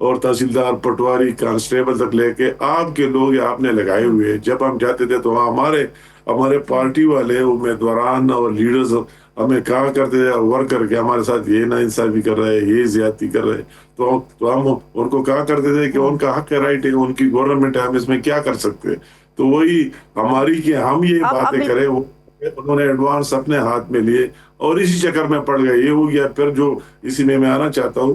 اور تحصیلدار پٹواری کانسٹیبل تک لے کے آپ کے لوگ آپ نے لگائے ہوئے. جب ہم جاتے تھے تو ہمارے پارٹی والے امیدواران اور لیڈرز ہمیں کہا کرتے تھے ورکر کے ہمارے ساتھ یہ نا انصافی کر رہے ہیں, یہ زیادتی کر رہے ہیں, تو ہم ان کو کہا کرتے تھے کہ ان کا حق ہے, رائٹ ہے, ان کی گورنمنٹ ہے, ہم اس میں کیا کر سکتے ہیں. تو وہی ہماری کہ ہم یہ باتیں کریں, انہوں نے ایڈوانس اپنے ہاتھ میں لیے اور اسی چکر میں پڑ گئے. یہ ہو گیا. پھر جو اسی میں آنا چاہتا ہوں,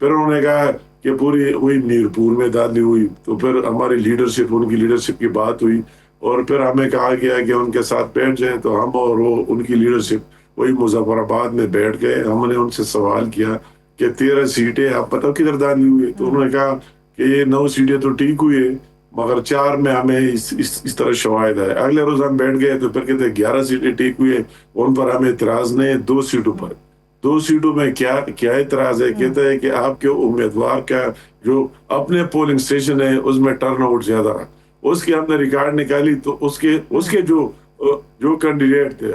پھر انہوں نے کہا کہ پوری وہی میرپور میں دھاندلی ہوئی, تو پھر ہماری لیڈرشپ, ان کی لیڈرشپ کی بات ہوئی اور پھر ہمیں کہا گیا کہ ان کے ساتھ بیٹھ جائیں. تو ہم اور وہ ان کی لیڈرشپ وہی مظفر آباد میں بیٹھ گئے. ہم نے ان سے سوال کیا کہ 13 سیٹیں آپ پتہ کدھر دھاندلی ہوئی. تو انہوں نے کہا کہ یہ 9 سیٹیں تو ٹھیک ہوئی ہے مگر 4 میں ہمیں اس طرح شواہد ہے. اگلے روز ہم بیٹھ گئے تو پھر کہتے 11 سیٹیں ٹھیک ہوئی ہے, ان پر ہمیں اعتراض نہیں. 2 سیٹوں پر, 2 سیٹوں میں کیا اعتراض ہے. کہتا ہے کہ آپ کے امیدوار کا جو اپنے پولنگ اسٹیشن ہے اس میں ٹرن آؤٹ زیادہ رہا. اس کی ہم نے ریکارڈ نکالی تو اس کے جو کینڈیڈیٹ تھے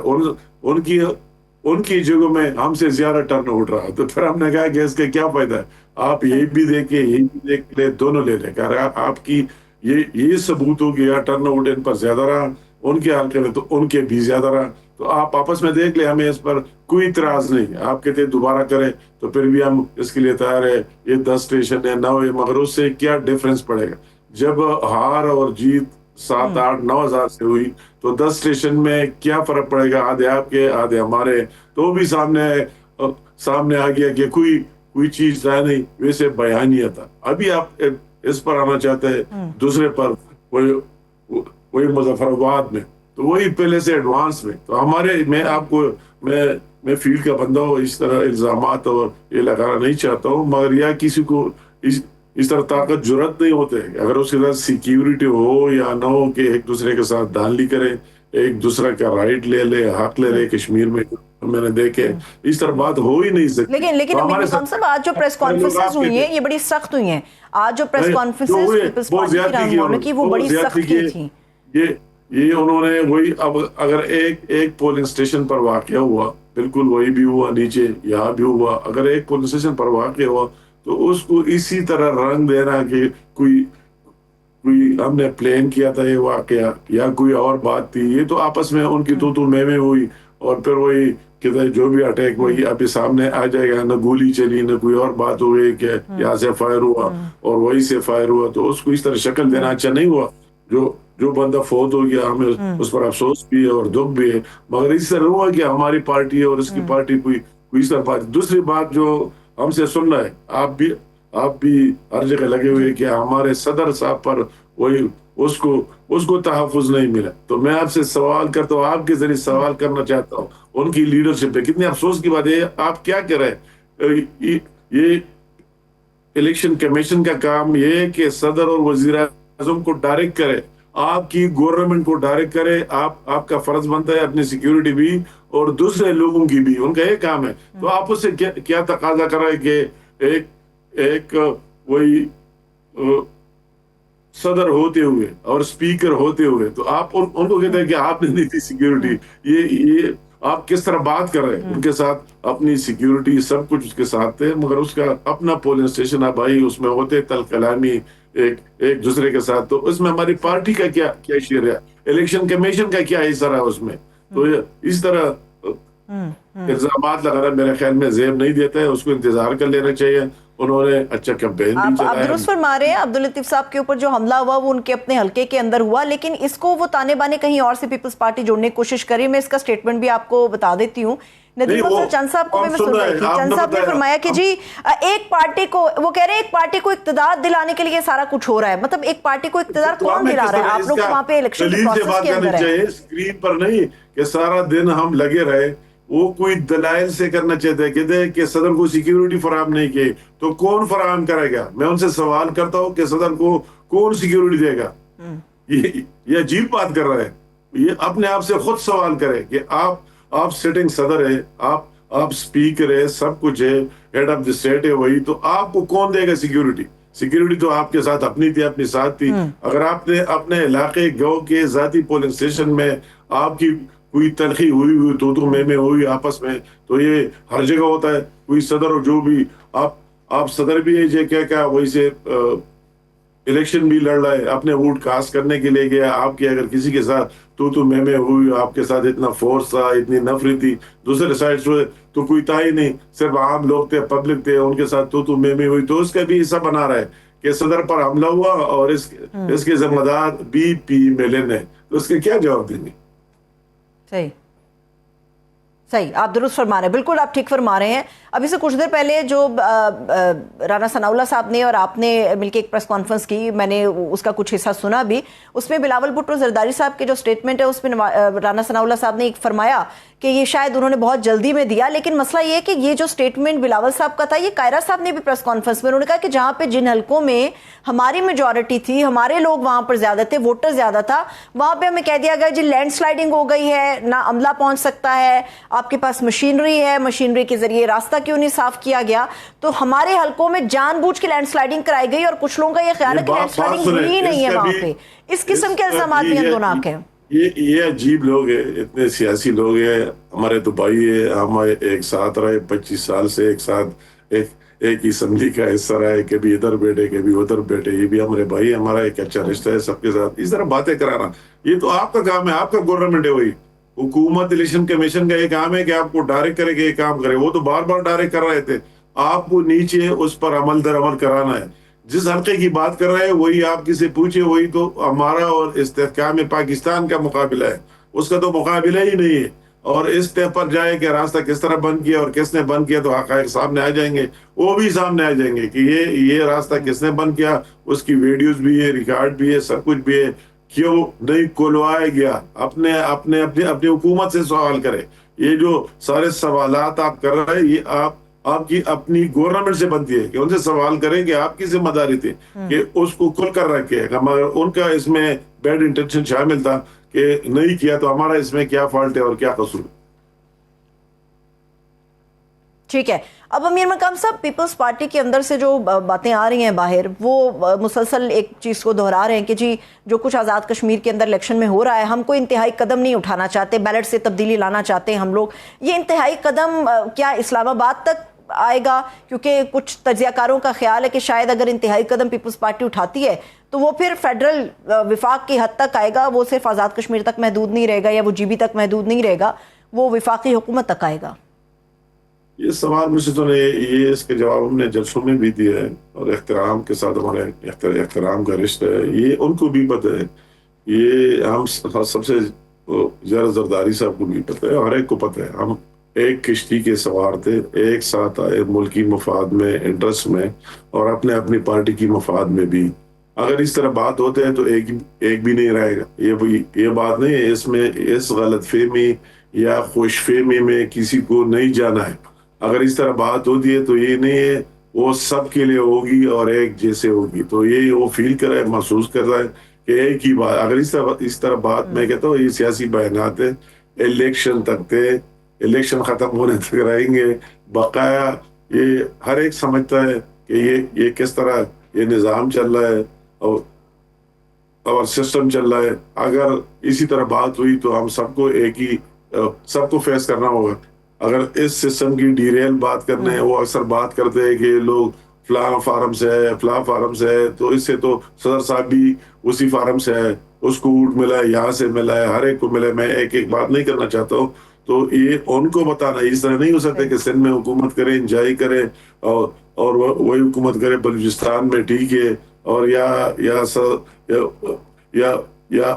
ان کی جگہوں میں ہم سے زیادہ ٹرن آؤٹ رہا. تو پھر ہم نے کہا کہ اس کا کیا فائدہ ہے, آپ یہ بھی دیکھیں یہ بھی دیکھ لیں, دونوں لے لیں. آپ کی یہ ثبوت ہو گیا ٹرن آؤٹ ان پر زیادہ رہا, ان کے حلقے میں تو ان کے بھی زیادہ رہا. تو آپ آپس میں دیکھ لیں, ہمیں اس پر کوئی اعتراض نہیں. آپ کہتے ہیں دوبارہ کریں تو پھر بھی ہم اس کے لیے تیار ہے. یہ 10 اسٹیشن ہے 9 ہے, مگر اس سے کیا ڈفرنس پڑے گا. جب ہار اور جیت 7, 8, 9 ہزار سے ہوئی تو 10 اسٹیشن میں کیا فرق پڑے گا, آدھے آپ کے آدھے ہمارے. تو بھی سامنے آ گیا کہ کوئی چیز ہے نہیں, ویسے بیانیہ تھا. ابھی آپ اس پر آنا چاہتے ہیں دوسرے پر, وہی مظفر آباد میں, تو وہی پہلے سے ایڈوانس میں. تو میں آپ کو میں فیلڈ کا بندہ ہوں, اس طرح الزامات اور یہ لگانا نہیں چاہتا ہوں, مگر یا کسی کو اس طرح طاقت جرات نہیں ہوتے. اگر اس کے ساتھ سیکیورٹی ہو یا نہ ہو کہ ایک دوسرے کے ساتھ دھاندلی کریں, ایک دوسرے کا رائٹ لے لے, حق لے لے. کشمیر میں نے دیکھے اس طرح بات ہو ہی نہیں سکتی. لیکن صاحب آج جو پریس کانفرنسز ہوئی ہیں یہ بڑی سخت ہوئی ہیں. آج جو پریس کانفرنسز پیپلز پارٹی کی رہنماؤں کی وہ بڑی سخت کی تھی. یہ انہوں نے وہی, اب اگر ایک پولنگ اسٹیشن پر واقعہ ہوا, بالکل وہی بھی ہوا, نیچے یہاں بھی ہوا, اگر ایک پولنگ اسٹیشن پر واقعہ ہوا تو اس کو اسی طرح رنگ دینا کہ کوئی ہم نے پلان کیا تھا یہ واقعہ یا کوئی اور بات تھی. یہ تو آپس میں ان کی تو میں ہوئی اور پھر وہی کہ جو بھی اٹیک وہی ابھی سامنے آ جائے گا. نہ گولی چلی نہ کوئی اور بات ہو گئی کہ یہاں سے فائر ہوا اور وہی سے فائر ہوا. تو اس کو اس طرح شکل دینا اچھا نہیں ہوا. جو بندہ فوت ہو گیا ہمیں اس پر افسوس بھی ہے اور دکھ بھی ہے, مگر اس طرح ہوا کہ ہماری پارٹی ہے اور اس کی پارٹی کوئی اس طرح بات. دوسری بات جو ہم سے سن رہا ہے, آپ بھی ہر جگہ لگے ہوئے کہ ہمارے صدر صاحب پر وہی اس کو تحفظ نہیں ملا. تو میں آپ سے سوال کرتا ہوں, آپ کے ذریعے سوال کرنا چاہتا ہوں, ان کی لیڈرشپ پہ کتنے افسوس کی بات ہے. آپ کیا کر رہے ہیں؟ یہ الیکشن کمیشن کا کام یہ ہے کہ صدر اور وزیر اعظم کو ڈائریکٹ کرے, آپ کی گورنمنٹ کو ڈائریکٹ کرے. آپ کا فرض بنتا ہے اپنی سیکیورٹی بھی اور دوسرے لوگوں کی بھی, ان کا یہ کام ہے. تو آپ اس سے کیا تقاضا کر رہے کہ ایک وہی صدر ہوتے ہوئے اور اسپیکر ہوتے ہوئے تو آپ ان کو کہتے ہیں کہ آپ نے نہیں تھی سیکیورٹی. یہ آپ کس طرح بات کر رہے ہیں؟ ان کے ساتھ اپنی سیکیورٹی سب کچھ اس کے ساتھ تھے, مگر اس کا اپنا پولنگ اسٹیشن اب بھائی اس میں ہوتے تل کلامی ایک دوسرے کے ساتھ. تو اس میں ہماری پارٹی کا کیا شیئر ہے, الیکشن کمیشن کا کیا حصہ رہا اس میں. تو اس طرح الزامات لگانا میرے خیال میں زیب نہیں دیتا ہے, اس کو انتظار کر لینا چاہیے. انہوں نے اچھا کیمپین بھی چلایا. آپ درست فرما رہے ہیں, عبداللطیف صاحب کے اوپر جو حملہ ہوا وہ ان کے اپنے حلقے کے اندر ہوا, لیکن اس کو وہ تانے بانے کہیں اور سے پیپلز پارٹی جوڑنے کی کوشش کری. میں اس کا سٹیٹمنٹ بھی آپ کو بتا دیتی ہوں. ندیم افضل چند صاحب کو بھی میں سن رہی تھی. چند صاحب نے فرمایا کہ جی ایک پارٹی کو, وہ کہہ رہے ہیں ایک پارٹی کو اقتدار دلانے کے لیے سارا کچھ ہو رہا ہے. مطلب ایک پارٹی کو اقتدار کون دلا رہا ہے؟ آپ لوگ وہاں پہ الیکشن کے پروسیس کے اندر ہیں. اسکرین پر نہیں کہ سارا دن ہم لگے رہے, وہ کوئی دلائل سے کرنا چاہتے ہیں. کہتے ہیں کہ صدر کو سیکیورٹی فراہم نہیں کی, تو کون فراہم کرے گا؟ میں ان سے سوال کرتا ہوں کہ صدر کو کون سیکیورٹی دے گا؟ یہ عجیب بات کر رہے ہیں. یہ اپنے آپ سے خود سوال کرے کہ آپ سٹنگ صدر ہے, آپ اسپیکر ہے, سب کچھ ہے, ہیڈ آف دی اسٹیٹ ہے وہی, تو آپ کو کون دے گا سیکیورٹی؟ سیکیورٹی تو آپ کے ساتھ اپنی تھی, اپنی ساتھ تھی. اگر آپ نے اپنے علاقے گاؤں کے ذاتی پولنگ اسٹیشن میں آپ کی کوئی تلخی ہوئی تو میں ہوئی آپس میں, تو یہ ہر جگہ ہوتا ہے. کوئی صدر ہو جو بھی آپ صدر بھی ہے کیا وہی سے الیکشن بھی لڑ رہا ہے, اپنے ووٹ کاسٹ کرنے کے لیے گیا. آپ کے اگر کسی کے ساتھ تو میں ہوئی, آپ کے ساتھ اتنا فورس تھا, اتنی نفرت تھی, دوسرے سائڈ سے تو کوئی تھا ہی نہیں, صرف عام لوگ تھے, پبلک تھے, ان کے ساتھ تو میں ہوئی, تو اس کا بھی حصہ بنا رہا ہے کہ صدر پر حملہ ہوا اور اس کے ذمہ دار بی پی ملن ہے, تو اس کے کیا جواب دیں گے؟ صحیح, آپ درست فرما رہے ہیں, بالکل آپ ٹھیک فرما رہے ہیں. ابھی سے کچھ دیر پہلے جو رانا ثناء اللہ صاحب نے اور آپ نے مل کے ایک پریس کانفرنس کی, میں نے اس کا کچھ حصہ سنا بھی. اس میں بلاول بھٹو زرداری صاحب کے جو سٹیٹمنٹ ہے اس میں رانا ثناء اللہ صاحب نے ایک فرمایا کہ یہ شاید انہوں نے بہت جلدی میں دیا, لیکن مسئلہ یہ ہے کہ یہ جو سٹیٹمنٹ بلاول صاحب کا تھا, یہ قائرہ صاحب نے بھی پریس کانفرنس میں انہوں نے کہا کہ جہاں پہ جن حلقوں میں ہماری میجورٹی تھی, ہمارے لوگ وہاں پر زیادہ تھے, ووٹر زیادہ تھا, وہاں پہ ہمیں کہہ دیا گیا جی لینڈ سلائیڈنگ ہو گئی ہے, نہ عملہ پہنچ سکتا ہے, آپ کے پاس مشینری ہے, مشینری کے ذریعے راستہ کیوں نہیں صاف کیا گیا. تو ہمارے حلقوں میں جان بوجھ کے لینڈ سلائیڈنگ کرائی گئی, اور کچھ لوگوں کا یہ خیال ہے کہ لینڈ سلائیڈنگ ہوئی نہیں ہے وہاں پہ. اس قسم کے الزامات بھی اندوناک ہیں. یہ عجیب لوگ ہیں, اتنے سیاسی لوگ ہیں, ہمارے تو بھائی ہیں, ہم ایک ساتھ رہے 25 سال سے, ایک ساتھ ایک اسمبلی کا حصہ رہے, کبھی ادھر بیٹھے کبھی ادھر بیٹھے, یہ بھی ہمارے بھائی, ہمارا ایک اچھا رشتہ ہے سب کے ساتھ. اس طرح باتیں کرانا یہ تو آپ کا کام ہے, آپ کا گورنمنٹ ہے. وہی حکومت الیکشن کمیشن کا یہ کام ہے کہ آپ کو ڈائریکٹ کرے کہ یہ کام کرے. وہ تو بار بار ڈائریکٹ کر رہے تھے, آپ کو نیچے اس پر عمل در عمل کرانا ہے. جس حلقے کی بات کر رہے ہیں وہی آپ کسی پوچھے, وہی تو ہمارا اور استحکام پاکستان کا مقابلہ ہے, اس کا تو مقابلہ ہی نہیں ہے. اور اس طے پر جائے کہ راستہ کس طرح بند کیا اور کس نے بند کیا, تو حقائق سامنے آ جائیں گے, وہ بھی سامنے آ جائیں گے کہ یہ راستہ کس نے بند کیا. اس کی ویڈیوز بھی ہے, ریکارڈ بھی ہے, سب کچھ بھی ہے. کیوں نہیں کھلوایا گیا؟ اپنے حکومت سے سوال کرے. یہ جو سارے سوالات آپ کر رہے ہیں, یہ آپ کی اپنی گورنمنٹ سے بنتی ہے کہ ان سے سوال کریں کہ آپ کی ذمہ داری تھی کہ اس کو کھل کر رکھے. مگر ان کا اس میں بیڈ انٹینشن شامل تھا کہ نہیں کیا, تو ہمارا اس میں کیا فالٹ ہے اور کیا قصور. ٹھیک ہے. اب امیر مقام صاحب, پیپلز پارٹی کے اندر سے جو باتیں آ رہی ہیں باہر, وہ مسلسل ایک چیز کو دہرا رہے ہیں کہ جی جو کچھ آزاد کشمیر کے اندر الیکشن میں ہو رہا ہے, ہم کوئی انتہائی قدم نہیں اٹھانا چاہتے, بیلٹ سے تبدیلی لانا چاہتے ہیں ہم لوگ. یہ انتہائی قدم کیا اسلام آباد تک آئے گا؟ کیونکہ کچھ تجزیہ کاروں کا خیال ہے کہ شاید اگر انتہائی قدم پیپلز پارٹی اٹھاتی ہے تو وہ پھر فیڈرل وفاق کی حد تک آئے گا, وہ صرف آزاد کشمیر تک محدود نہیں رہے گا, یا وہ جی بی تک محدود نہیں رہے گا, وہ وفاقی حکومت تک آئے گا. یہ سوال مجھ سے تو یہ اس کے جواب ہم نے جلسوں میں بھی دیا ہے, اور احترام کے ساتھ ہمارے احترام کا رشتہ ہے, یہ ان کو بھی پتہ ہے, یہ ہم سب سے زیادہ زرداری صاحب کو بھی پتہ ہے, ہر ایک کو پتہ ہے. ہم ایک کشتی کے سوار تھے, ایک ساتھ آئے ملکی مفاد میں, انٹرسٹ میں, اور اپنی پارٹی کی مفاد میں بھی. اگر اس طرح بات ہوتے ہیں تو ایک بھی نہیں رہے گا. یہ بات نہیں ہے, اس میں اس غلط فہمی یا خوش فہمی میں کسی کو نہیں جانا ہے. اگر اس طرح بات ہوتی ہے تو یہ نہیں ہے وہ سب کے لیے ہوگی اور ایک جیسے ہوگی, تو یہ وہ فیل کر رہا ہے, محسوس کر رہا ہے کہ ایک ہی بات. اگر اس طرح بات, میں کہتا ہوں یہ سیاسی بیانات ہیں, الیکشن تک تھے, الیکشن ختم ہونے تک رہیں گے بقایا. یہ ہر ایک سمجھتا ہے کہ یہ کس طرح یہ نظام چل رہا ہے اور سسٹم چل رہا ہے. اگر اسی طرح بات ہوئی تو ہم سب کو فیس کرنا ہوگا. اگر اس سسٹم کی ڈیریل بات کرنا ہے, وہ اکثر بات کرتے ہیں کہ لوگ فلاں فارم سے ہے, تو اس سے تو صدر صاحب بھی اسی فارم سے ہے, اس کو ووٹ ملا ہے, یہاں سے ملا ہے, ہر ایک کو ملا ہے. میں ایک بات نہیں کرنا چاہتا ہوں, تو یہ ان کو بتانا. اس طرح نہیں ہو سکتا کہ سندھ میں حکومت کرے, انجوائے کرے, اور وہی حکومت کرے بلوچستان میں, ٹھیک ہے, اور یا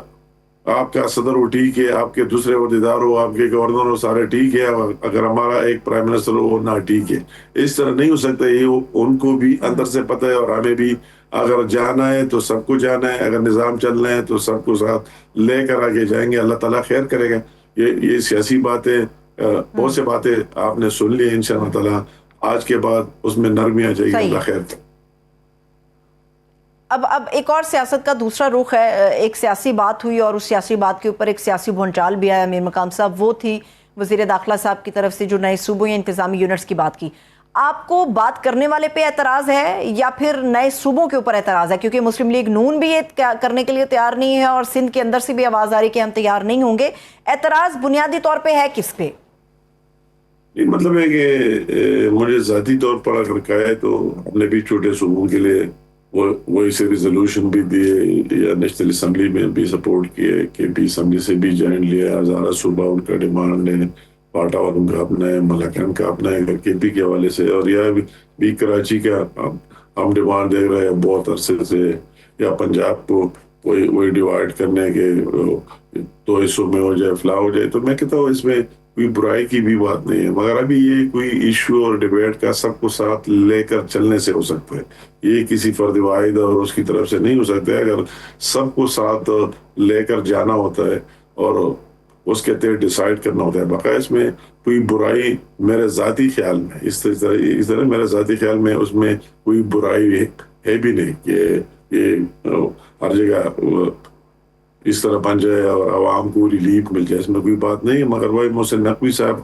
آپ کا صدر ہو ٹھیک ہے, آپ کے دوسرے عہدیدار ہو, آپ کے گورنر ہو, سارے ٹھیک ہے, اگر ہمارا ایک پرائم منسٹر ہو وہ نہ ٹھیک ہے. اس طرح نہیں ہو سکتا. یہ ان کو بھی اندر سے پتہ ہے, اور ہمیں بھی. اگر جانا ہے تو سب کو جانا ہے, اگر نظام چلنا ہے تو سب کو ساتھ لے کر آگے جائیں گے. اللہ تعالیٰ خیر کرے گا. یہ سیاسی باتیں, بہت سے باتیں آپ نے سن لی, انشاءاللہ تعالیٰ آج کے بعد اس میں نرمی آ جائے گی. اللہ خیر کرے. اب ایک اور سیاست کا دوسرا رخ ہے. ایک سیاسی بات ہوئی اور اس سیاسی بات کے اوپر ایک سیاسی بھونچال بھی آیا امیر مقام صاحب, وہ تھی وزیر داخلہ صاحب کی طرف سے جو نئے صوبوں یا انتظامی یونٹس کی بات کی. آپ کو بات کرنے والے پہ اعتراض ہے یا پھر نئے صوبوں کے اوپر اعتراض ہے؟ کیونکہ مسلم لیگ نون بھی یہ کرنے کے لیے تیار نہیں ہے, اور سندھ کے اندر سے بھی آواز آ رہی کہ ہم تیار نہیں ہوں گے. اعتراض بنیادی طور پہ ہے کس پہ؟ نہیں مطلب ہے کہ مجھے ذاتی طور پر اگر کہا ہے تو ہم نے بھی چھوٹے صوبوں کے لیے وہی سے ریزولوشن بھی دیے یا نیشنل اسمبلی میں بھی سپورٹ کیے، کے پی اسمبلی سے بھی جوائن لیا، ہزارہ صوبہ ان کا ڈیمانڈ ہے، پاٹا والوں کا اپنا ہے، ملاکان کا اپنا ہے اگر کے پی کے حوالے سے، اور یا بھی کراچی کا ہم ڈیمانڈ دے رہے ہیں بہت عرصے سے، یا پنجاب کو وہی ڈیوائڈ کرنے کے 2 حصوں میں ہو جائے، فلاح ہو جائے، تو میں کہتا ہوں اس میں کوئی برائی کی بھی بات نہیں ہے، مگر ابھی یہ کوئی ایشو اور ڈیبیٹ کا سب کو ساتھ لے کر چلنے سے ہو سکتا ہے، یہ کسی فرد واحد اور اس کی طرف سے نہیں ہو سکتا ہے، اگر سب کو ساتھ لے کر جانا ہوتا ہے اور اس کے تحت ڈیسائیڈ کرنا ہوتا ہے، باقاعدہ اس میں کوئی برائی میرے ذاتی خیال میں اس طرح میرے ذاتی خیال میں اس میں کوئی برائی ہے بھی نہیں کہ یہ ہر جگہ اس طرح بن جائے اور عوام کو ریلیف مل جائے، اس میں کوئی بات نہیں ہے، مگر وہی محسن نقوی صاحب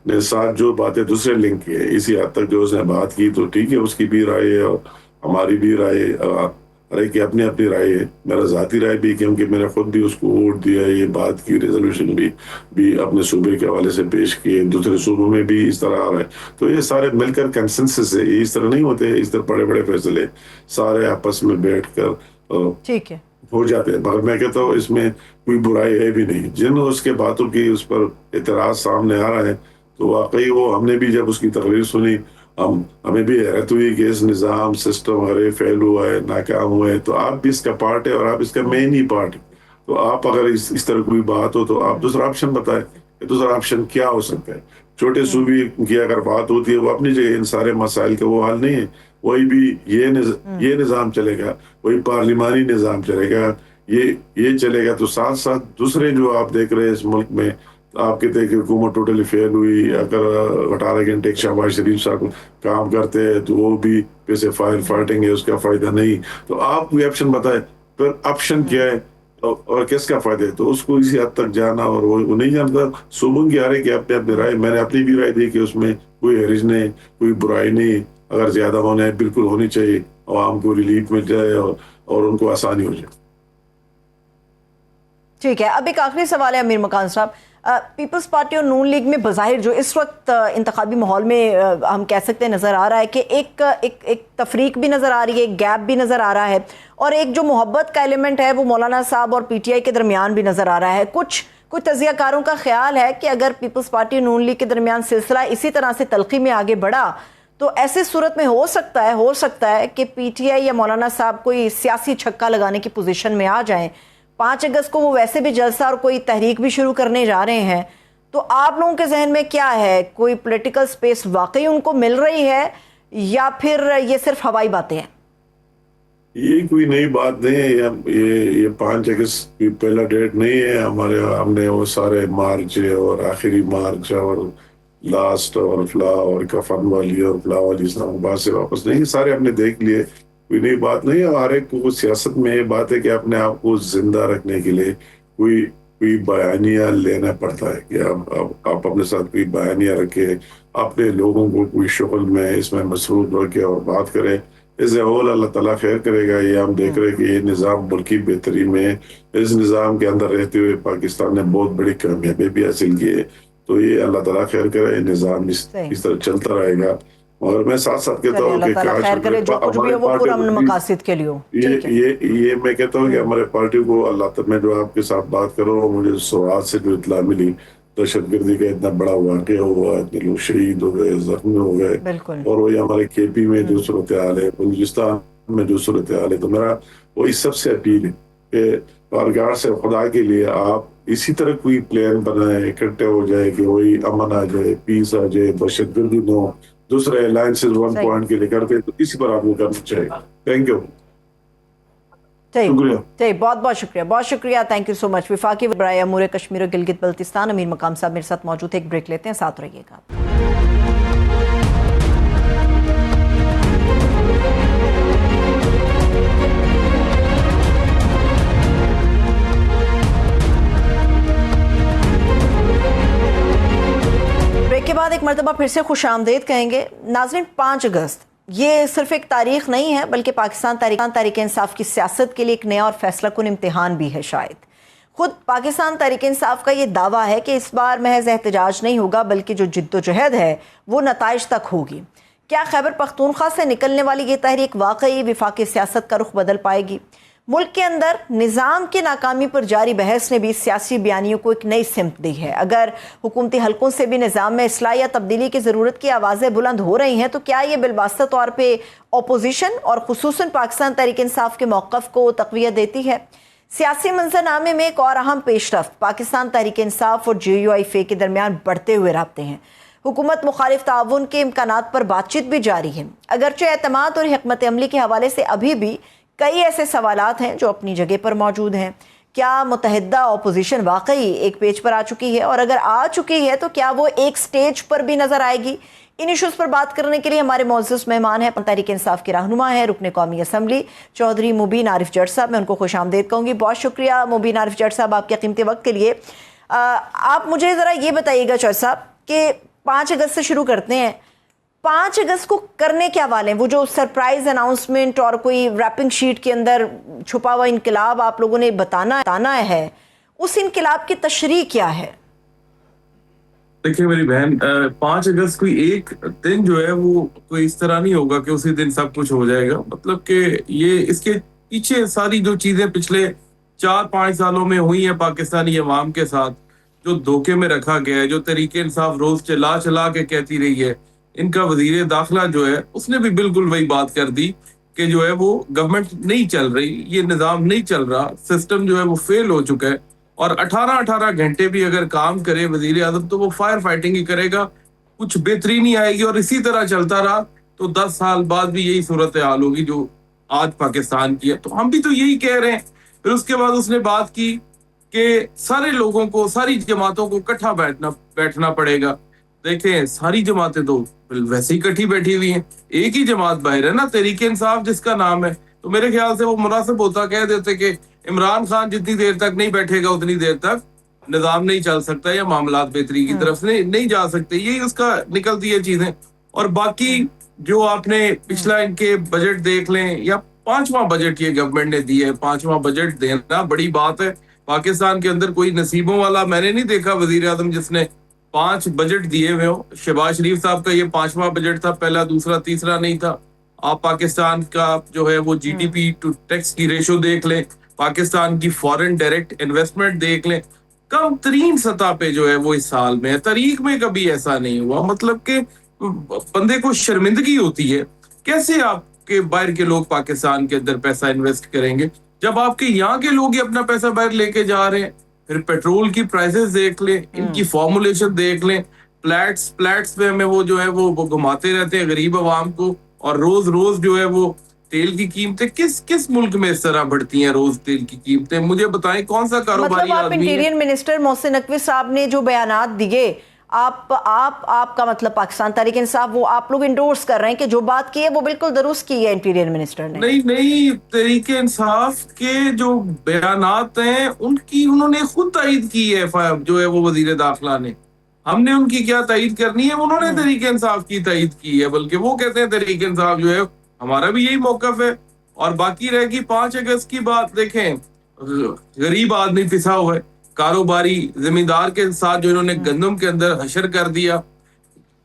نے ساتھ جو باتیں دوسرے لنک کی ہے اسی حد تک جو اس نے بات کی تو ٹھیک ہے، اس کی بھی رائے ہے اور ہماری بھی رائے ہے، ہر ایک کی اپنی اپنی رائے ہے، میرا ذاتی رائے بھی کیونکہ میں نے خود بھی اس کو ووٹ دیا، یہ بات کی، ریزولوشن بھی اپنے صوبے کے حوالے سے پیش کیے، دوسرے صوبوں میں بھی اس طرح آ رہا ہے، تو یہ سارے مل کر کنسنسس ہے، یہ اس طرح نہیں ہوتے، اس طرح بڑے بڑے فیصلے سارے آپس میں بیٹھ کر ٹھیک ہے ہو جاتے ہیں، مگر میں کہتا ہوں اس میں کوئی برائی ہے بھی نہیں، جن اس کے باتوں کی اس پر اعتراض سامنے آ رہا ہے تو واقعی وہ ہم نے بھی جب اس کی تقریر سنی ہمیں بھی حیرت ہوئی کہ اس نظام سسٹم ہرے فیل ہوا ہے، ناکام ہوا ہے، تو آپ بھی اس کا پارٹ ہے اور آپ اس کا مین ہی پارٹ ہے، تو آپ اگر اس طرح کوئی بات ہو تو آپ دوسرا آپشن بتائیں کہ دوسرا آپشن کیا ہو سکتا ہے، چھوٹے صوبے کی اگر بات ہوتی ہے وہ اپنی جگہ، ان سارے مسائل کا وہ حل نہیں ہے، وہی بھی یہ نظام چلے گا، وہی پارلیمانی نظام چلے گا، یہ چلے گا، تو ساتھ ساتھ دوسرے جو آپ دیکھ رہے ہیں اس ملک میں، آپ کہتے ہیں کہ حکومت ٹوٹلی فیل ہوئی، اگر 18 گھنٹے ایک شہباز شریف صاحب کام کرتے ہیں تو وہ بھی پیسے فائٹنگ ہے، اس کا فائدہ نہیں، تو آپ کوئی آپشن بتائیں، پھر آپشن کیا ہے اور کس کا فائدہ ہے، تو اس کو اسی حد تک جانا، اور وہ نہیں جانتا، صوبوں کی آ رہے کہ اپنے رائے، میں نے اپنی بھی رائے دی کہ اس میں کوئی حرج نہیں، کوئی برائی نہیں، اگر زیادہ ہونا ہے بالکل ہونی چاہیے، عوام کو ریلیف مل جائے اور ان کو آسانی ہو جائے۔ ٹھیک ہے، اب ایک آخری سوال ہے امیر مکان صاحب، پیپلز پارٹی اور نون لیگ میں بظاہر جو اس وقت انتخابی ماحول میں ہم کہہ سکتے ہیں نظر آ رہا ہے کہ ایک تفریق بھی نظر آ رہی ہے، ایک گیپ بھی نظر آ رہا ہے، اور ایک جو محبت کا ایلیمنٹ ہے وہ مولانا صاحب اور پی ٹی آئی کے درمیان بھی نظر آ رہا ہے، کچھ تجزیہ کاروں کا خیال ہے کہ اگر پیپلز پارٹی اور نون لیگ کے درمیان سلسلہ اسی طرح سے تلخی میں آگے بڑھا تو ایسی صورت میں ہو سکتا ہے کہ پی ٹی آئی یا مولانا صاحب کوئی سیاسی چھکا لگانے کی پوزیشن میں آ جائیں۔ 5 اگست کو وہ ویسے بھی جلسہ اور کوئی تحریک بھی شروع کرنے جا رہے ہیں، تو آپ لوگوں کے ذہن میں کیا ہے، کوئی پولیٹیکل سپیس واقعی ان کو مل رہی ہے یا پھر یہ صرف ہوائی باتیں ہیں؟ یہ کوئی نئی بات نہیں ہے، یہ 5 اگست کی پہلا ڈیٹ نہیں ہے، ہم نے وہ سارے مارچ اور آخری مارچ اور لاسٹ اور فلاح اور کفن والی اور فلاح والی اسلام آباد سے واپس نہیں، یہ سارے ہم نے دیکھ لیے، کوئی نئی بات نہیں ہے، ہر ایک کو سیاست میں یہ بات ہے کہ اپنے آپ کو زندہ رکھنے کے لیے کوئی بیانیہ لینا پڑتا ہے کہ آپ اپنے ساتھ کوئی بیانیہ رکھے، اپنے لوگوں کو کوئی شغل میں اس میں مصروف رکھے اور بات کریں، اس اللہ تعالیٰ خیر کرے گا۔ یہ ہم دیکھ رہے ہیں کہ یہ نظام ملکی بہتری میں، اس نظام کے اندر رہتے ہوئے پاکستان نے بہت بڑی کامیابی بھی حاصل کی ہے، تو یہ اللہ تعالیٰ خیر کرے، یہ نظام اس طرح چلتا رہے گا، اور میں ساتھ ساتھ کہتا ہوں کہ یہ میں کہتا ہوں کہ ہمارے پارٹی کو اللہ تعالیٰ، میں جو آپ کے ساتھ بات کر رہا ہوں، مجھے سوات سے جو اطلاع ملی دہشت گردی کا اتنا بڑا واقعہ ہوا، اتنے لوگ شہید ہو گئے، زخمی ہو گئے، اور وہی ہمارے کے پی میں جو صورتحال ہے، بلوچستان میں جو صورتحال ہے، تو میرا وہی سب سے اپیل ہے کہ بارگاہ سے خدا کے لیے آپ اسی طرح کوئی پلان بنائیں، اکٹھے ہو جائے کہ وہی امن آ جائے، پیس آ جائے، دہشت گردی نہ ہو، دوسرے الائنسز 1 پوائنٹ کے لیے کرتے تو اسی پر آپ کو کرنا چاہیے۔ تھینک یو، شکریہ، بہت شکریہ، تھینک یو سو مچ۔ وفاقی برائے امور کشمیر و گلگت بلتستان امیر مقام صاحب میرے ساتھ موجود ہے، ایک بریک لیتے ہیں، ساتھ رہیے گا۔ بریک کے بعد ایک مرتبہ پھر سے خوش آمدید کہیں گے۔ ناظرین، 5 اگست یہ صرف ایک تاریخ نہیں ہے بلکہ پاکستان تحریک انصاف کی سیاست کے لیے ایک نیا اور فیصلہ کن امتحان بھی ہے۔ شاید خود پاکستان تحریک انصاف کا یہ دعویٰ ہے کہ اس بار محض احتجاج نہیں ہوگا بلکہ جو جد و جہد ہے وہ نتائج تک ہوگی۔ کیا خیبر پختونخوا سے نکلنے والی یہ تحریک واقعی وفاقی سیاست کا رخ بدل پائے گی؟ ملک کے اندر نظام کی ناکامی پر جاری بحث نے بھی سیاسی بیانیوں کو ایک نئی سمت دی ہے۔ اگر حکومتی حلقوں سے بھی نظام میں اصلاح یا تبدیلی کی ضرورت کی آوازیں بلند ہو رہی ہیں تو کیا یہ بالواسطہ طور پہ اپوزیشن اور خصوصاً پاکستان تحریک انصاف کے موقف کو تقویت دیتی ہے؟ سیاسی منظرنامے میں ایک اور اہم پیش رفت پاکستان تحریک انصاف اور JUIF کے درمیان بڑھتے ہوئے رابطے ہیں۔ حکومت مخالف تعاون کے امکانات پر بات چیت بھی جاری ہے، اگرچہ اعتماد اور حکمت عملی کے حوالے سے ابھی بھی کئی ایسے سوالات ہیں جو اپنی جگہ پر موجود ہیں۔ کیا متحدہ اپوزیشن واقعی ایک پیج پر آ چکی ہے، اور اگر آ چکی ہے تو کیا وہ ایک سٹیج پر بھی نظر آئے گی؟ ان ایشوز پر بات کرنے کے لیے ہمارے معزز مہمان ہیں تحریک انصاف کے رہنما ہیں رکن قومی اسمبلی چودھری مبین عارف جٹ صاحب۔ میں ان کو خوش آمدید کہوں گی۔ بہت شکریہ مبین عارف جٹ صاحب آپ کے قیمتی وقت کے لیے۔ آپ مجھے ذرا یہ بتائیے گا جٹ صاحب کہ 5 اگست سے شروع کرتے ہیں، 5 اگست کو کرنے کیا والے ہیں؟ وہ جو سرپرائز اناؤنسمنٹ اور کوئی ریپنگ شیٹ کے اندر چھپا ہوا انقلاب آپ لوگوں نے بتانا ہے، اس انقلاب کی تشریح کیا ہے؟ دیکھیے میری بہن، 5 اگست کوئی ایک دن جو ہے وہ کوئی اس طرح نہیں ہوگا کہ اسی دن سب کچھ ہو جائے گا۔ مطلب کہ یہ اس کے پیچھے ساری جو چیزیں پچھلے 4-5 سالوں میں ہوئی ہیں پاکستانی عوام کے ساتھ، جو دھوکے میں رکھا گیا ہے، جو تحریک انصاف روز چلا کے کہتی رہی ہے، ان کا وزیر داخلہ جو ہے اس نے بھی بالکل وہی بات کر دی کہ جو ہے وہ گورنمنٹ نہیں چل رہی، یہ نظام نہیں چل رہا، سسٹم جو ہے وہ فیل ہو چکا ہے، اور 18 گھنٹے بھی اگر کام کرے وزیر اعظم تو وہ فائر فائٹنگ ہی کرے گا، کچھ بہتری نہیں آئے گی، اور اسی طرح چلتا رہا تو 10 سال بعد بھی یہی صورتحال ہوگی جو آج پاکستان کی ہے۔ تو ہم بھی تو یہی کہہ رہے ہیں۔ پھر اس کے بعد اس نے بات کی کہ سارے لوگوں کو، ساری جماعتوں کو اکٹھا بیٹھنا پڑے گا۔ دیکھیں ساری جماعتیں تو ویسے ہی کٹھی بیٹھی ہوئی ہیں، ایک ہی جماعت باہر ہے نا، تحریک انصاف جس کا نام ہے۔ تو میرے خیال سے وہ مناسب ہوتا کہہ دیتے کہ عمران خان جتنی دیر تک نہیں بیٹھے گا اتنی دیر تک نظام نہیں چل سکتا یا معاملات بہتری کی طرف سے نہیں جا سکتے، یہی اس کا نکلتی ہے چیزیں۔ اور باقی جو آپ نے پچھلا ان کے بجٹ دیکھ لیں، یا 5واں بجٹ یہ گورنمنٹ نے دیا ہے، 5واں بجٹ دینا بڑی بات ہے۔ پاکستان کے اندر کوئی نصیبوں والا میں نے نہیں دیکھا وزیر اعظم جس نے 5 بجٹ دیے ہوئے ہو۔ شہباز شریف صاحب کا یہ 5واں بجٹ تھا، پہلا دوسرا تیسرا نہیں تھا۔ آپ پاکستان کا جو ہے وہ GDP ٹو ٹیکس کی ریشو دیکھ لیں، پاکستان کی فورن ڈائریکٹ انویسٹمنٹ دیکھ لیں، کم ترین سطح پہ جو ہے وہ اس سال میں ہے، تاریخ میں کبھی ایسا نہیں ہوا۔ مطلب کہ بندے کو شرمندگی ہوتی ہے، کیسے آپ کے باہر کے لوگ پاکستان کے اندر پیسہ انویسٹ کریں گے جب آپ کے یہاں کے لوگ ہی اپنا پیسہ باہر لے کے جا رہے ہیں۔ پھر پیٹرول کی پرائسز دیکھ لیں، ان کی فارمولیشن دیکھ لیں، پلیٹس پہ ہمیں وہ جو ہے وہ گھماتے رہتے ہیں غریب عوام کو، اور روز جو ہے وہ تیل کی قیمتیں کس ملک میں اس طرح بڑھتی ہیں؟ روز تیل کی قیمتیں مجھے بتائیں کون سا کاروباری مطلب آپ انٹیریئر منسٹر محسن نقوی صاحب نے جو بیانات دیے، آپ کا مطلب پاکستان تحریک انصاف وہ آپ لوگ انڈورس کر رہے ہیں کہ جو بات کی ہے وہ بالکل درست کی ہے انٹیریئر منسٹر نے؟ نہیں، تحریک انصاف کے جو بیانات ہیں انہوں نے خود تائید کی ہے، جو ہے وہ وزیر داخلہ نے۔ ہم نے ان کی کیا تائید کرنی ہے، انہوں نے تحریک انصاف کی تائید کی ہے، بلکہ وہ کہتے ہیں تحریک انصاف جو ہے ہمارا بھی یہی موقف ہے۔ اور باقی رہ گی 5 اگست کی بات، دیکھیں غریب آدمی پسا ہوا ہے، کاروباری زمیندار کے ساتھ جو انہوں نے گندم کے اندر حشر کر دیا۔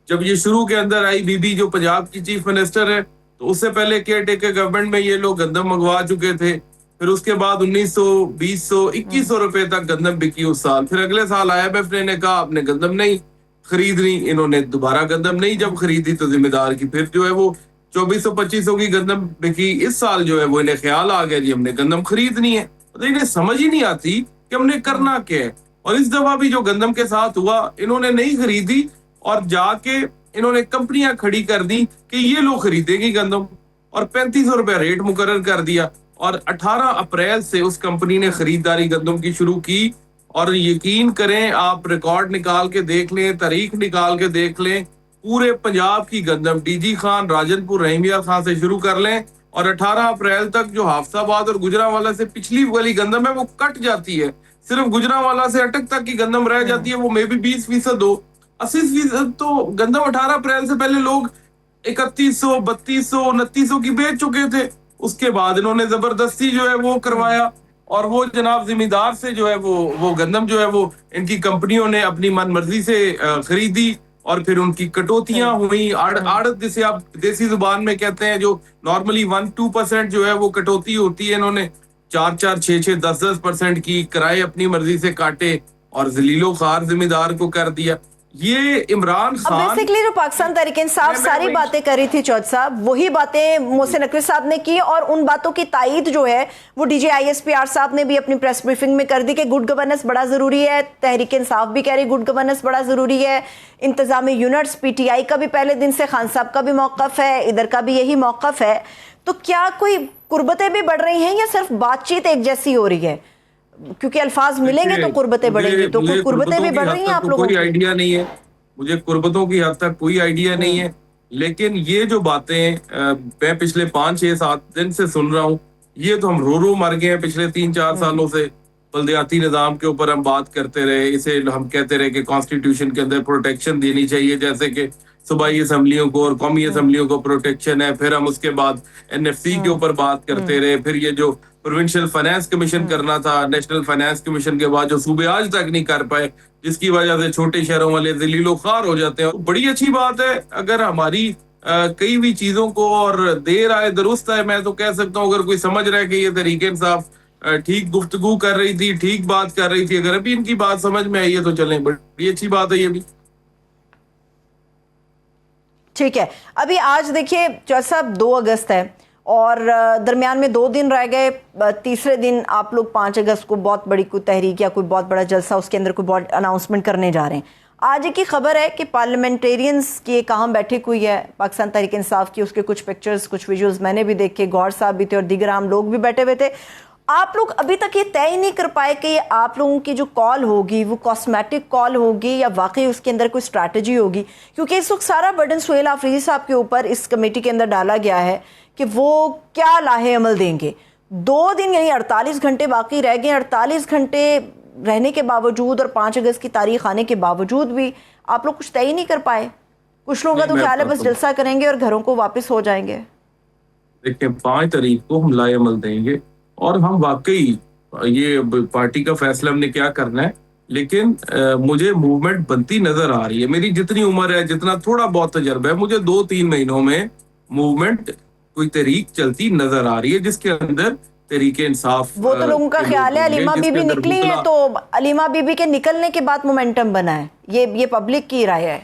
جب یہ شروع کے اندر آئی بی جو پنجاب کی چیف منسٹر ہے، تو اس سے پہلے کیئر ٹیکر گورنمنٹ میں یہ لوگ گندم منگوا چکے تھے، پھر اس کے بعد 1900 2000 2100 روپے تک گندم بکی اس سال۔ پھر اگلے سال IMF نے کہا آپ نے گندم نہیں خریدنی، انہوں نے دوبارہ گندم نہیں جب خریدی تو ذمہ دار کی پھر جو ہے وہ 2400 2500 کی گندم بکی۔ اس سال جو ہے وہ انہیں خیال آ گیا جی ہم نے گندم خریدنی ہے، انہیں سمجھ ہی نہیں آتی کہ ہم نے کرنا کیا ہے۔ اور اس دفعہ بھی جو گندم کے ساتھ ہوا، انہوں نے نہیں خریدی اور جا کے انہوں نے کمپنیاں کھڑی کر دی کہ یہ لوگ خریدیں گی گندم، اور 3500 روپے ریٹ مقرر کر دیا، اور 18 اپریل سے اس کمپنی نے خریداری گندم کی شروع کی۔ اور یقین کریں، آپ ریکارڈ نکال کے دیکھ لیں، تاریخ نکال کے دیکھ لیں، پورے پنجاب کی گندم DG خان، راجن پور، رحیمیہ خان سے شروع کر لیں، اور 18 اپریل تک جو حافظ آباد اور گجرانوالہ سے پچھلی والی گندم ہے وہ کٹ جاتی ہے، صرف گجرانوالہ سے اٹک تک کی گندم رہ جاتی ہے، وہ میں بھی 20% ہو 80%۔ تو گندم 18 اپریل سے پہلے لوگ 3100 3200 2900 کی بیچ چکے تھے، اس کے بعد انہوں نے زبردستی جو ہے وہ کروایا اور وہ جناب زمیندار سے جو ہے وہ گندم جو ہے وہ ان کی کمپنیوں نے اپنی من مرضی سے خریدی اور پھر ان کی کٹوتیاں ہوئی. آڑت جسے آپ دیسی زبان میں کہتے ہیں, جو نارملی 1-2% جو ہے وہ کٹوتی ہوتی ہے, انہوں نے 4-4, 6-6, 10-10% کی کرائے اپنی مرضی سے کاٹے اور ذلیل و خوار زمیندار کو کر دیا. یہ عمران اب خان بیسیکلی جو پاکستان تحریک انصاف ساری باتیں کر رہی تھی چودھ صاحب, وہی باتیں محسن نقوی صاحب نے کی, اور ان باتوں کی تائید جو ہے وہ D G I S P R صاحب نے بھی اپنی پریس بریفنگ میں کر دی کہ گڈ گورننس بڑا ضروری ہے. تحریک انصاف بھی کہہ رہی گڈ گورننس بڑا ضروری ہے. انتظامی یونٹس پی ٹی آئی کا بھی پہلے دن سے, خان صاحب کا بھی موقف ہے, ادھر کا بھی یہی موقف ہے. تو کیا کوئی قربتیں بھی بڑھ رہی ہیں یا صرف بات چیت ایک جیسی ہو رہی ہے؟ کیونکہ الفاظ ملیں گے تو قربتیں بڑھیں گی, تو کوئی قربتیں بھی بڑھ رہی ہیں آپ لوگوں کوئی کی؟ آئیڈیا نہیں ہے, مجھے قربتوں کی حد تک کوئی آئیڈیا نہیں ہے. لیکن یہ جو باتیں میں پچھلے 5-6-7 دن سے سن رہا ہوں, یہ تو ہم رو مر گئے ہیں پچھلے 3-4 سالوں سے. بلدیاتی نظام کے اوپر ہم بات کرتے رہے, اسے ہم کہتے رہے کہ کانسٹیٹیوشن کے اندر پروٹیکشن دینی چاہیے, جیسے کہ صوبائی اسمبلیوں کو اور قومی اسمبلیوں کو پروٹیکشن ہے. پھر ہم اس کے بعد این ایف سی کے اوپر بات کرتے رہے. پھر یہ جو پروونشل فائنانس کمیشن کرنا تھا, نیشنل فائنانس کمیشن کے بعد جو صوبے آج تک نہیں کر پائے, جس کی وجہ سے چھوٹے شہروں والے ذلیل و خوار ہو جاتے ہیں. بڑی اچھی بات ہے اگر ہماری کئی بھی چیزوں کو اور دیر آئے درست ہے. میں تو کہہ سکتا ہوں اگر کوئی سمجھ رہا ہے کہ یہ تحریک انصاف ٹھیک گفتگو کر رہی تھی, ٹھیک بات کر رہی تھی, اگر ابھی ان کی بات سمجھ میں آئی ہے تو چلیں, بڑی اچھی بات ہے یہ بھی. ٹھیک ہے, ابھی آج دیکھیے چودھ صاحب 2 اگست ہے اور درمیان میں 2 دن رہ گئے. تیسرے دن آپ لوگ 5 اگست کو بہت بڑی کوئی تحریک یا کوئی بہت بڑا جلسہ, اس کے اندر کوئی بہت اناؤنسمنٹ کرنے جا رہے ہیں. آج کی خبر ہے کہ پارلیمنٹیرینز کی ایک اہم بیٹھک ہوئی ہے پاکستان تحریک انصاف کی. اس کے کچھ پکچرز, کچھ ویڈیوز میں نے بھی دیکھے, گور صاحب بھی تھے اور دیگر عام لوگ بھی بیٹھے ہوئے تھے. آپ لوگ ابھی تک یہ طے ہی نہیں کر پائے کہ آپ لوگوں کی جو کال ہوگی وہ کاسمیٹک کال ہوگی یا واقعی اس کے اندر کوئی اسٹریٹجی ہوگی, کیونکہ اس وقت سارا برڈن سہیل آفریدی صاحب کے اوپر اس کمیٹی کے اندر ڈالا گیا ہے کہ وہ کیا لاہے عمل دیں گے. 2 دن یعنی 48 گھنٹے باقی رہ گئے. 48 گھنٹے رہنے کے باوجود اور 5 اگست کی تاریخ آنے کے باوجود بھی آپ لوگ کچھ طے ہی نہیں کر پائے. کچھ لوگوں کا تو خیال ہے بس جلسہ کریں گے اور گھروں کو واپس ہو جائیں گے. دیکھیں 5 تاریخ کو ہم لائے عمل دیں گے اور ہم واقعی یہ پارٹی کا فیصلہ ہم نے کیا کرنا ہے, لیکن مجھے موومنٹ بنتی نظر آ رہی ہے. میری جتنی عمر ہے, جتنا تھوڑا بہت تجربہ ہے, مجھے 2-3 مہینوں میں موومنٹ کوئی تحریک چلتی نظر آ رہی ہے جس کے اندر تحریک انصاف. وہ تو لوگوں کا خیال ہے علیمہ بی بی نکلی ہے تو علیمہ بی بی کے نکلنے کے بعد مومنٹم بنا ہے, یہ پبلک کی رائے ہے.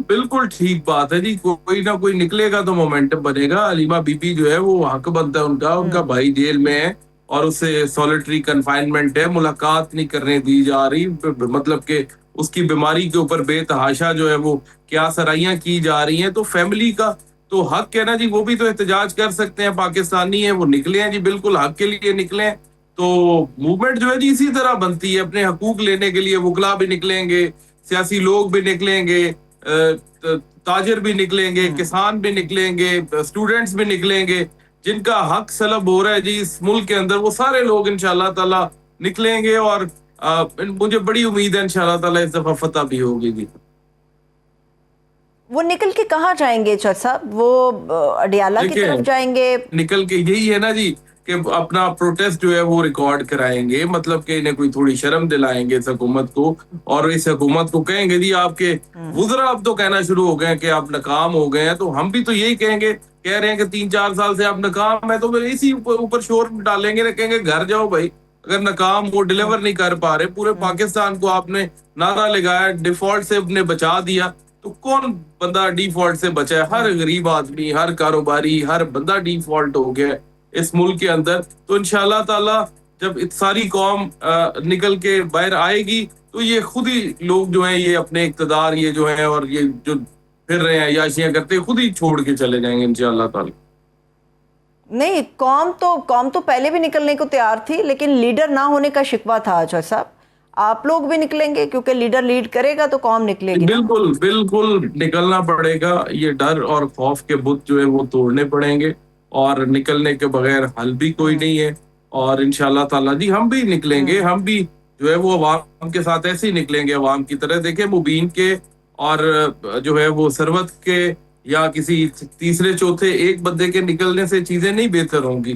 بالکل ٹھیک بات ہے جی, کوئی نہ کوئی نکلے گا تو مومنٹم بنے گا. علیمہ بی بی جو ہے وہ حق بنتا ہے ان کا بھائی جیل میں ہے اور اسے سولیٹری کنفائنمنٹ ہے, ملاقات نہیں کرنے دی جا رہی, مطلب کہ اس کی بیماری کے اوپر بے تحاشا جو ہے وہ کیا سرائیاں کی جا رہی ہیں. تو فیملی کا تو حق ہے نا جی, وہ بھی تو احتجاج کر سکتے ہیں, پاکستانی ہیں, وہ نکلے ہیں جی, بالکل حق کے لیے نکلے ہیں. تو موومنٹ جو ہے جی اسی طرح بنتی ہے, اپنے حقوق لینے کے لیے وکلا بھی نکلیں گے, سیاسی لوگ بھی نکلیں گے, تاجر بھی نکلیں گے, کسان بھی نکلیں گے, اسٹوڈنٹس بھی نکلیں گے. جن کا حق سلب ہو رہا ہے جی اس ملک کے اندر, وہ سارے لوگ انشاءاللہ تعالی نکلیں گے اور مجھے بڑی امید ہے انشاءاللہ تعالی اس دفعہ فتح بھی ہوگی جی. وہ نکل کے کہاں جائیں گے چودھ صاحب؟ وہ اڈیالہ کی طرف جائیں گے؟ نکل کے یہی ہے نا جی کہ اپنا پروٹیسٹ جو ہے وہ ریکارڈ کرائیں گے, مطلب کہ انہیں کوئی تھوڑی شرم دلائیں گے اس حکومت کو, اور اس حکومت کو کہیں گے جی آپ کے وزراء اب تو کہنا شروع ہو گئے کہ آپ ناکام ہو گئے ہیں. تو ہم بھی تو یہی کہیں گے, کہہ رہے ہیں کہ 3-4 سال سے آپ ناکام ہیں, تو پھر اسی اوپر شور ڈالیں گے, کہیں گے گھر جاؤ بھائی, اگر ناکام وہ ڈیلیور نہیں کر پا رہے. پورے پاکستان کو آپ نے نعرہ لگایا, ڈیفالٹ سے نے بچا دیا, تو کون بندہ ڈیفالٹ سے بچا ہے؟ ہر غریب آدمی, ہر کاروباری, ہر بندہ ڈیفالٹ ہو گیا اس ملک کے اندر. تو انشاءاللہ تعالی جب ساری قوم نکل کے باہر آئے گی تو یہ خود ہی لوگ جو ہیں یہ اپنے اقتدار یہ جو ہیں اور یہ جو پھر رہے ہیں عیاشیاں کرتے خود ہی چھوڑ کے چلے جائیں گے انشاءاللہ تعالی. نہیں, قوم تو پہلے بھی نکلنے کو تیار تھی, لیکن لیڈر نہ ہونے کا شکوہ تھا چودھ صاحب. آپ لوگ بھی نکلیں گے کیونکہ لیڈر لیڈ کرے گا تو قوم نکلے گی. بالکل نکلنا پڑے گا. یہ ڈر اور خوف کے بت جو ہے وہ توڑنے پڑیں گے, اور نکلنے کے بغیر حل بھی کوئی نہیں ہے. اور انشاءاللہ تعالی جی ہم بھی نکلیں گے, ہم بھی جو ہے وہ عوام کے ساتھ ایسے ہی نکلیں گے عوام کی طرح. دیکھیں مبین کے اور جو ہے وہ ثروت کے یا کسی تیسرے چوتھے ایک بندے کے نکلنے سے چیزیں نہیں بہتر ہوں گی.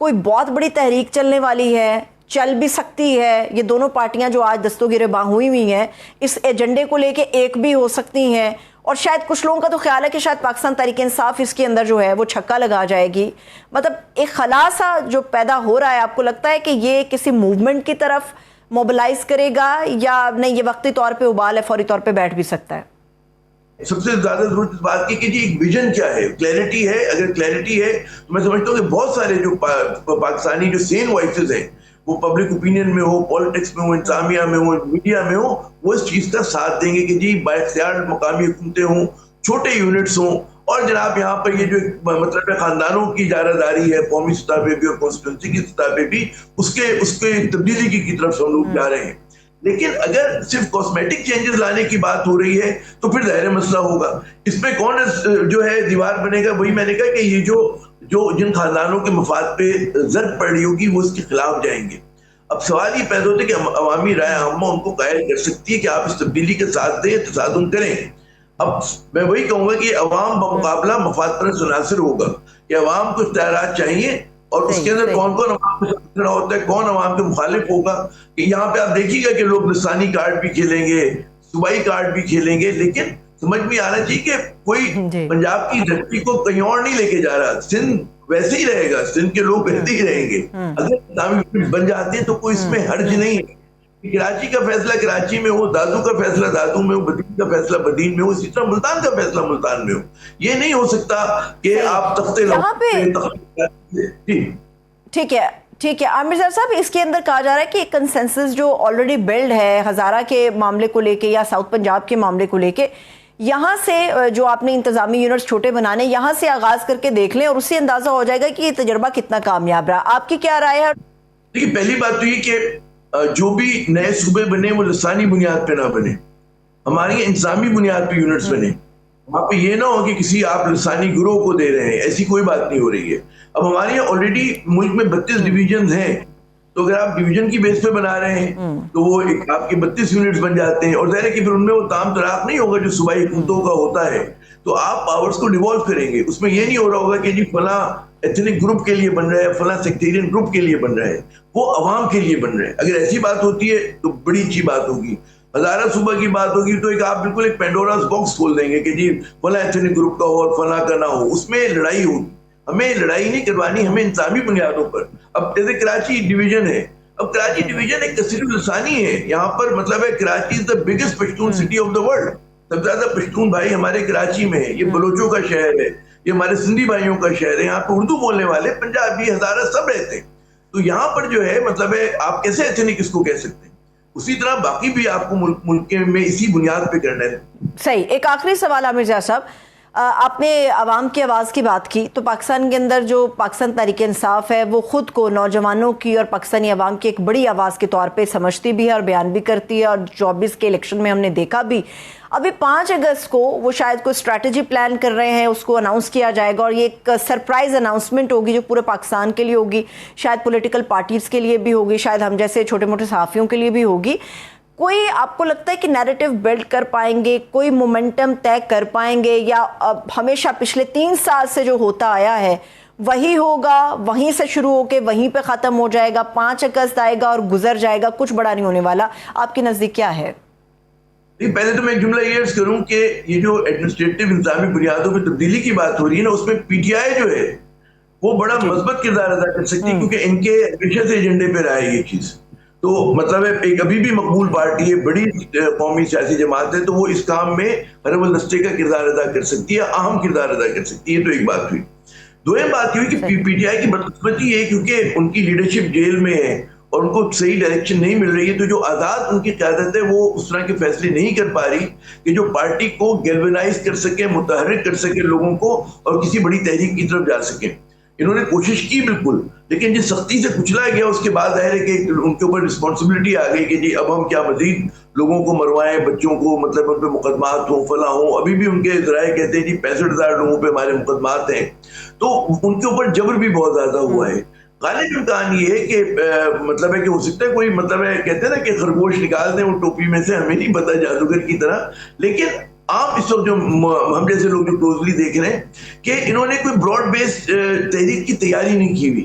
کوئی بہت بڑی تحریک چلنے والی ہے, چل بھی سکتی ہے. یہ دونوں پارٹیاں جو آج دستوں گرے باں ہوئی ہیں اس ایجنڈے کو لے کے ایک بھی ہو سکتی ہیں, اور شاید کچھ لوگوں کا تو خیال ہے کہ شاید پاکستان تحریک انصاف اس کے اندر جو ہے وہ چھکا لگا جائے گی. مطلب ایک خلاصہ جو پیدا ہو رہا ہے, آپ کو لگتا ہے کہ یہ کسی موومنٹ کی طرف موبلائز کرے گا یا نہیں, یہ وقتی طور پہ ابال ہے, فوری طور پہ بیٹھ بھی سکتا ہے؟ سب سے زیادہ ضرورت اس بات کی کہ جی ایک ویژن کیا ہے, کلیئرٹی ہے. اگر کلیئرٹی ہے تو میں سمجھتا ہوں کہ بہت سارے جو پاکستانی جو سین وائسز ہیں, وہ پبلک اوپینین میں ہو, پالیٹکس میں ہو, انتظامیہ میں ہو, میڈیا میں ہو, وہ اس چیز کا ساتھ دیں گے کہ جی بااختیار مقامی حکومتیں ہوں, چھوٹے یونٹس ہوں, اور جناب یہاں پر یہ جو مطلب ہے خاندانوں کی اجارہ داری ہے قومی سطح پہ بھی اور کانسٹیٹوئنسی کی سطح پہ بھی, اس کے تبدیلی کی طرف ہم لوگ جا رہے ہیں. لیکن اگر صرف کاسمیٹک چینجز لانے کی بات ہو رہی ہے تو پھر ظاہر مسئلہ ہوگا. اس پہ کون جو ہے دیوار بنے گا؟ وہی میں نے کہا کہ یہ جو جن خاندانوں کے مفاد پہ ضرب پڑ رہی ہوگی وہ اس کے خلاف جائیں گے. اب سوال یہ پیدا ہوتا ہے کہ عوامی رائے عامہ ان کو قائل کر سکتی ہے کہ آپ اس تبدیلی کے ساتھ دیں, تصادم کریں. اب میں وہی کہوں گا کہ عوام بمقابلہ مفاد پرست عناصر ہوگا کہ عوام کو اختیارات چاہیے, اور اس کے اندر کون کون عوام کے ساتھ کھڑا ہوتا ہے, کون عوام کے مخالف ہوگا. کہ یہاں پہ آپ دیکھیے گا کہ لوگ لسانی کارڈ بھی کھیلیں گے, صوبائی کارڈ بھی کھیلیں گے, لیکن سمجھ میں آنا چاہیے کہ کوئی پنجاب کی دھرتی کو کہیں اور نہیں لے کے جا رہا. سندھ ویسے ہی رہے گا, سندھ کے لوگ ویسے ہی رہیں گے. اگر اسلامی بن جاتے ہیں تو کوئی اس میں حرج نہیں ہے. کراچی کا فیصلہ کراچی میں ہو, دادو کا فیصلہ دادو میں ہو, بدین کا فیصلہ بدین میں ہو, اسی طرح ملتان کا فیصلہ ملتان میں ہو. یہ نہیں ہو سکتا کہ آپ تختے ٹھیک ہے. عامر ظاہر صاحب, اس کے اندر کہا جا رہا ہے کہ ایک کنسنسس جو آلریڈی بلڈ ہے ہزارہ کے معاملے کو لے کے یا ساؤتھ پنجاب کے معاملے کو لے کے, یہاں سے جو آپ نے انتظامی یونٹس چھوٹے بنانے, یہاں سے آغاز کر کے دیکھ لیں اور اس سے اندازہ ہو جائے گا کہ یہ تجربہ کتنا کامیاب رہا. آپ کی کیا رائے ہے؟ دیکھیے, پہلی بات تو یہ کہ جو بھی نئے صوبے بنے وہ لسانی بنیاد پہ نہ بنے, ہماری انتظامی بنیاد پہ یونٹس بنے. وہاں پہ یہ نہ ہو کہ کسی آپ لسانی گروہ کو دے رہے ہیں, ایسی کوئی بات نہیں ہو رہی ہے. اب ہمارے یہاں آلریڈی ملک میں 32 ڈویژنز ہیں, تو اگر آپ ڈویژن کی بیس پہ بنا رہے ہیں تو وہ ایک آپ کے 32 یونٹس بن جاتے ہیں, اور ظاہر ہے کہ پھر ان میں وہ تام تراق نہیں ہوگا جو صوبائی حکومتوں کا ہوتا ہے. تو آپ پاورز کو ڈیوالو کریں گے. اس میں یہ نہیں ہو رہا ہوگا کہ جی فلاں ایتھنک گروپ کے لیے بن رہا ہے, فلاں سیکٹیرین گروپ کے لیے بن رہا ہے, وہ عوام کے لیے بن رہے ہیں. اگر ایسی بات ہوتی ہے تو بڑی اچھی بات ہوگی. ہزارہ صوبہ کی بات ہوگی تو ایک آپ بالکل ایک پینڈوراز باکس کھول دیں گے کہ جی فلاں ایتھنک گروپ کا ہو اور فلاں کا نہ ہو. اس میں لڑائی ہوگی. ہمیں لڑائی نہیں کروانی, ہمیں انتظامی بنیادوں پر. اب جیسے کراچی ڈویژن ہے, اب کراچی ڈویژن ایک کثیر لسانی ہے. یہاں پر مطلب ہے Karachi is the biggest Pashtun city of the world. سب سے زیادہ پشتون بھائی ہمارے کراچی میں ہے. یہ بلوچوں کا شہر ہے, یہ ہمارے سندھی بھائیوں کا شہر ہے. یہاں پہ اردو بولنے والے پنجابی ہزارہ سب رہتے ہیں. تو یہاں پر جو ہے مطلب ہے آپ کیسے ایتھنک اس کو کہہ سکتے ہیں. اسی طرح باقی بھی آپ کو ملک میں اسی بنیاد پہ کرنا ہے. صحیح. ایک آخری سوال عامر ظاہر صاحب, آپ نے عوام کی آواز کی بات کی, تو پاکستان کے اندر جو پاکستان تحریک انصاف ہے وہ خود کو نوجوانوں کی اور پاکستانی عوام کی ایک بڑی آواز کے طور پہ سمجھتی بھی ہے اور بیان بھی کرتی ہے, اور 24 کے الیکشن میں ہم نے دیکھا بھی. ابھی 5 اگست کو وہ شاید کوئی اسٹریٹجی پلان کر رہے ہیں, اس کو اناؤنس کیا جائے گا, اور یہ ایک سرپرائز اناؤنسمنٹ ہوگی جو پورے پاکستان کے لیے ہوگی, شاید پولیٹیکل پارٹیز کے لیے بھی ہوگی, شاید ہم جیسے چھوٹے موٹے صحافیوں کے لیے بھی ہوگی. کوئی آپ کو لگتا ہے کہ نیریٹو بلڈ کر پائیں گے, کوئی مومنٹم طے کر پائیں گے, یا ہمیشہ پچھلے 3 سال سے جو ہوتا آیا ہے وہی ہوگا, وہیں سے شروع ہو کے وہیں پہ ختم ہو جائے گا, 5 اگست آئے گا اور گزر جائے گا, کچھ بڑا نہیں ہونے والا؟ آپ کے نزدیک کیا ہے؟ پہلے تو میں ایک جملہ یہ عرض کروں کہ یہ جو ایڈمنسٹریٹو انتظامی بنیادوں پہ تبدیلی کی بات ہو رہی ہے نا, اس میں پی ٹی آئی جو ہے وہ بڑا مثبت کردار ادا کر سکتی ہے, کیونکہ ان کے ہمیشہ سے ایجنڈے پہ رہا ہے یہ چیز. تو مطلب ہے ایک ابھی بھی مقبول پارٹی ہے, بڑی قومی سیاسی جماعت ہے, تو وہ اس کام میں حرب الدستے کا کردار ادا کر سکتی ہے, اہم کردار ادا کر سکتی ہے. تو ایک بات ہوئی. دوسری بات یہ ہوئی کہ پی ٹی آئی کی بدقسمتی ہے کیونکہ ان کی لیڈرشپ جیل میں ہے اور ان کو صحیح ڈائریکشن نہیں مل رہی ہے, تو جو آزاد ان کی قیادت ہے وہ اس طرح کے فیصلے نہیں کر پا رہی کہ جو پارٹی کو گیلونائز کر سکے, متحرک کر سکے لوگوں کو, اور کسی بڑی تحریک کی طرف جا سکے. انہوں نے کوشش کی بالکل, لیکن جس سختی سے کچلا گیا اس کے بعد ظاہر ہے کہ ان کے اوپر رسپانسبلٹی آ گئی کہ جی اب ہم کیا مزید لوگوں کو مروائیں, بچوں کو مطلب ان پہ مقدمات ہوں, فلاں ہوں. ابھی بھی ان کے ذرائع کہتے ہیں جی 65,000 لوگوں پہ ہمارے مقدمات ہیں, تو ان کے اوپر جبر بھی بہت زیادہ ہوا ہے. غالب امکان یہ ہے کہ مطلب ہے کہ ہو سکتا ہے کوئی مطلب ہے کہتے ہیں نا کہ خرگوش نکال دیں وہ ٹوپی میں سے, ہمیں نہیں پتا جادوگر کی طرح. لیکن آپ اس وقت جو ہم جیسے لوگ جو کلوزلی دیکھ رہے ہیں کہ انہوں نے کوئی براڈ بیس تحریک کی تیاری نہیں کی ہوئی.